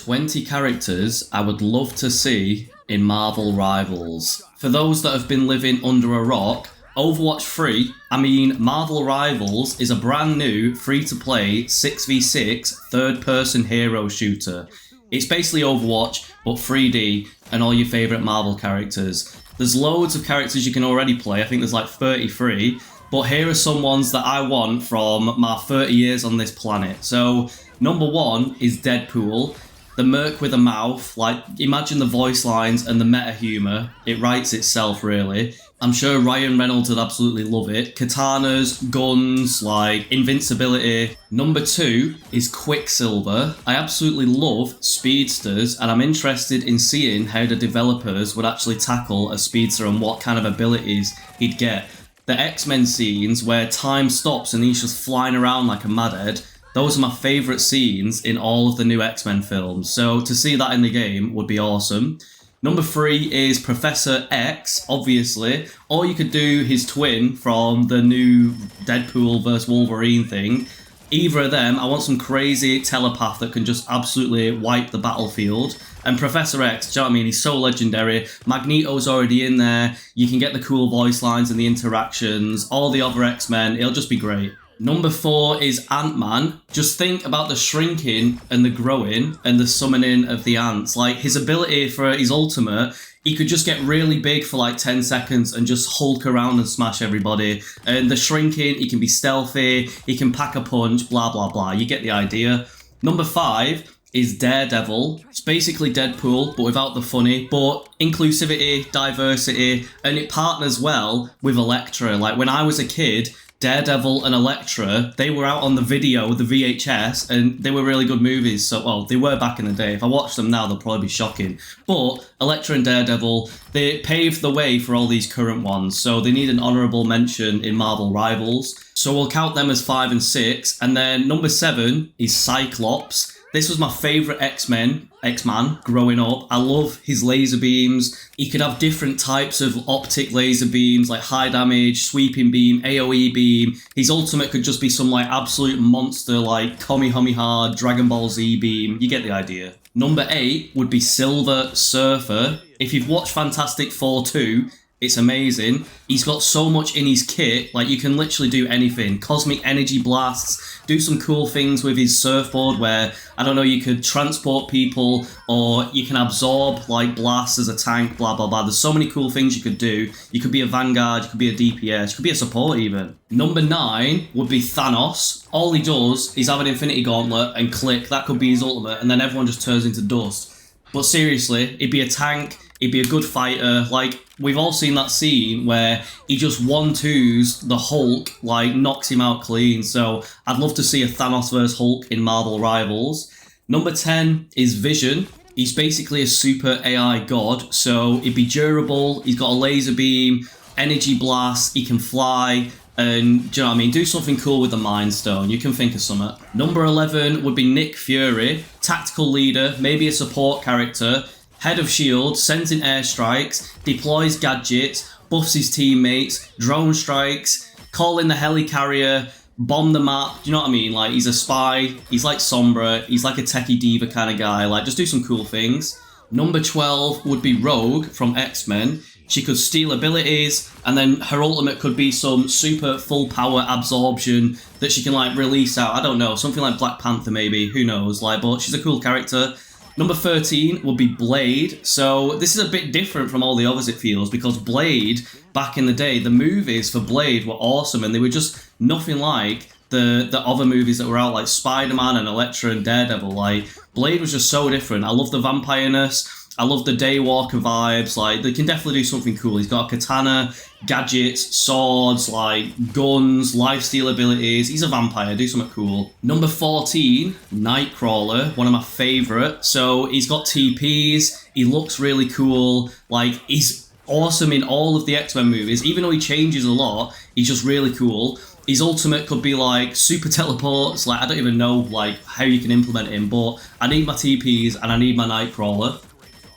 20 characters I would love to see in Marvel Rivals. For those that have been living under a rock, Overwatch 3, Marvel Rivals is a brand new free-to-play 6v6 third-person hero shooter. It's basically Overwatch, but 3D, and all your favourite Marvel characters. There's loads of characters you can already play, I think there's like 33, but here are some ones that I want from my 30 years on this planet. So, number 1 is Deadpool. The merc with a mouth, like, imagine the voice lines and the meta humour. It writes itself, really. I'm sure Ryan Reynolds would absolutely love it. Katanas, guns, like, invincibility. Number 2 is Quicksilver. I absolutely love speedsters, and I'm interested in seeing how the developers would actually tackle a speedster and what kind of abilities he'd get. The X-Men scenes where time stops and he's just flying around like a madhead, those are my favourite scenes in all of the new X-Men films, so to see that in the game would be awesome. Number 3 is Professor X, obviously, or you could do his twin from the new Deadpool vs Wolverine thing. Either of them, I want some crazy telepath that can just absolutely wipe the battlefield. And Professor X, do you know what I mean? He's so legendary. Magneto's already in there. You can get the cool voice lines and the interactions. All the other X-Men, it'll just be great. Number 4 is Ant-Man. Just think about the shrinking and the growing and the summoning of the ants. Like, his ability for his ultimate, he could just get really big for like 10 seconds and just hulk around and smash everybody. And the shrinking, he can be stealthy, he can pack a punch, blah, blah, blah. You get the idea. Number 5 is Daredevil. It's basically Deadpool, but without the funny. But inclusivity, diversity, and it partners well with Elektra. Like, when I was a kid, Daredevil and Elektra, they were out on the video, the VHS, and they were really good movies. So, well, they were back in the day. If I watch them now, they'll probably be shocking. But Elektra and Daredevil, they paved the way for all these current ones. So they need an honourable mention in Marvel Rivals. So we'll count them as 5 and 6. And then number 7 is Cyclops. This was my favourite X-Man growing up. I love his laser beams. He could have different types of optic laser beams, like high damage, sweeping beam, AoE beam. His ultimate could just be some like absolute monster, like Kamehameha, Dragon Ball Z beam. You get the idea. Number 8 would be Silver Surfer. If you've watched Fantastic Four 2, it's amazing. He's got so much in his kit, like you can literally do anything. Cosmic energy blasts, do some cool things with his surfboard where, I don't know, you could transport people or you can absorb like blasts as a tank, blah, blah, blah. There's so many cool things you could do. You could be a Vanguard, you could be a DPS, you could be a support even. Number 9 would be Thanos. All he does is have an Infinity Gauntlet and click, that could be his ultimate, and then everyone just turns into dust. But seriously, he'd be a tank, he'd be a good fighter. Like, we've all seen that scene where he just 1-2s the Hulk, like, knocks him out clean. So I'd love to see a Thanos vs Hulk in Marvel Rivals. Number 10 is Vision. He's basically a super AI god, so he'd be durable, he's got a laser beam, energy blast, he can fly, and, do you know what I mean? Do something cool with the Mind Stone. You can think of something. Number 11 would be Nick Fury. Tactical leader, maybe a support character. Head of S.H.I.E.L.D., sends in airstrikes, deploys gadgets, buffs his teammates, drone strikes, call in the helicarrier, bomb the map. Do you know what I mean? Like, he's a spy. He's like Sombra. He's like a techie diva kind of guy. Like, just do some cool things. Number 12 would be Rogue from X-Men. She could steal abilities, and then her ultimate could be some super full power absorption that she can like release out. I don't know, something like Black Panther maybe, who knows, like, but she's a cool character. Number 13 would be Blade. So this is a bit different from all the others, it feels, because Blade, back in the day, the movies for Blade were awesome, and they were just nothing like the other movies that were out, like Spider-Man and Elektra and Daredevil. Like, Blade was just so different. I love the vampire-ness. I love the Daywalker vibes. Like, they can definitely do something cool. He's got a katana, gadgets, swords, like guns, lifesteal abilities. He's a vampire. Do something cool. Number 14, Nightcrawler, one of my favourite. So he's got TPs. He looks really cool. Like, he's awesome in all of the X-Men movies. Even though he changes a lot, he's just really cool. His ultimate could be like super teleports. Like, I don't even know like how you can implement him, but I need my TPs and I need my Nightcrawler.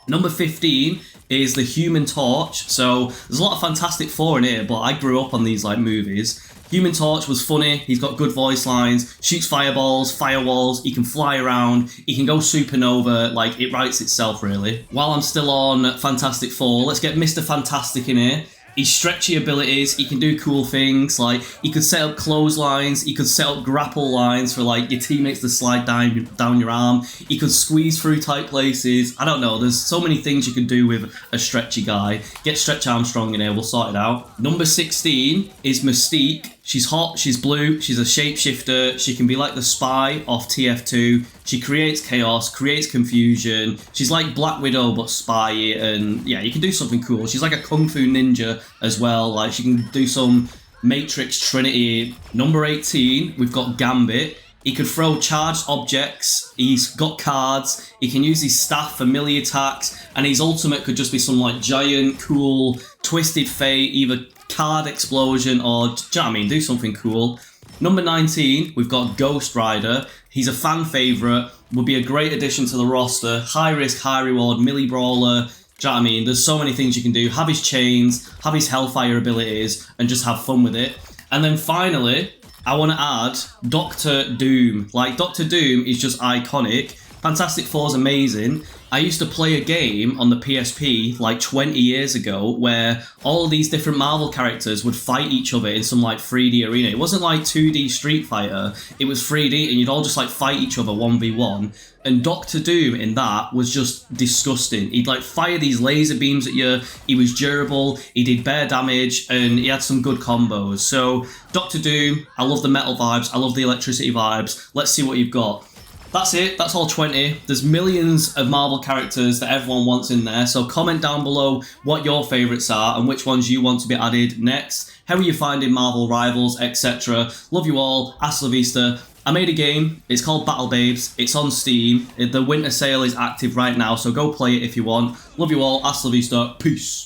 Number 15 is the Human Torch. So there's a lot of Fantastic Four in here, but I grew up on these like movies. Human Torch was funny, he's got good voice lines, shoots fireballs, firewalls, he can fly around, he can go supernova, like, it writes itself, really. While I'm still on Fantastic Four, let's get Mr. Fantastic in here. His stretchy abilities, he can do cool things, like, he could set up clotheslines, he could set up grapple lines for, like, your teammates to slide down your arm, he could squeeze through tight places, I don't know, there's so many things you can do with a stretchy guy. Get Stretch Armstrong in here, we'll sort it out. Number 16 is Mystique. She's hot, she's blue, she's a shapeshifter, she can be like the spy off TF2, she creates chaos, creates confusion, she's like Black Widow but spy, and yeah, you can do something cool. She's like a kung fu ninja as well, like she can do some Matrix Trinity. Number 18, we've got Gambit. He could throw charged objects, he's got cards, he can use his staff for melee attacks, and his ultimate could just be some like giant, cool, twisted fate, either card explosion or, do you know what I mean, do something cool. Number 19, we've got Ghost Rider. He's a fan favourite, would be a great addition to the roster, high risk, high reward, melee brawler, do you know what I mean, there's so many things you can do, have his chains, have his hellfire abilities, and just have fun with it. And then finally, I want to add Doctor Doom. Like, Doctor Doom is just iconic. Fantastic Four's amazing. I used to play a game on the PSP like 20 years ago where all of these different Marvel characters would fight each other in some like 3D arena. It wasn't like 2D Street Fighter, it was 3D and you'd all just like fight each other 1v1. And Doctor Doom in that was just disgusting. He'd like fire these laser beams at you, he was durable, he did bare damage, and he had some good combos. So Doctor Doom, I love the metal vibes, I love the electricity vibes. Let's see what you've got. That's it, that's all 20. There's millions of Marvel characters that everyone wants in there, so comment down below what your favourites are and which ones you want to be added next. How are you finding Marvel Rivals, etc. Love you all, hasta la vista. I made a game, it's called Battle Babes, it's on Steam, the winter sale is active right now, so go play it if you want. Love you all, hasta la vista, peace.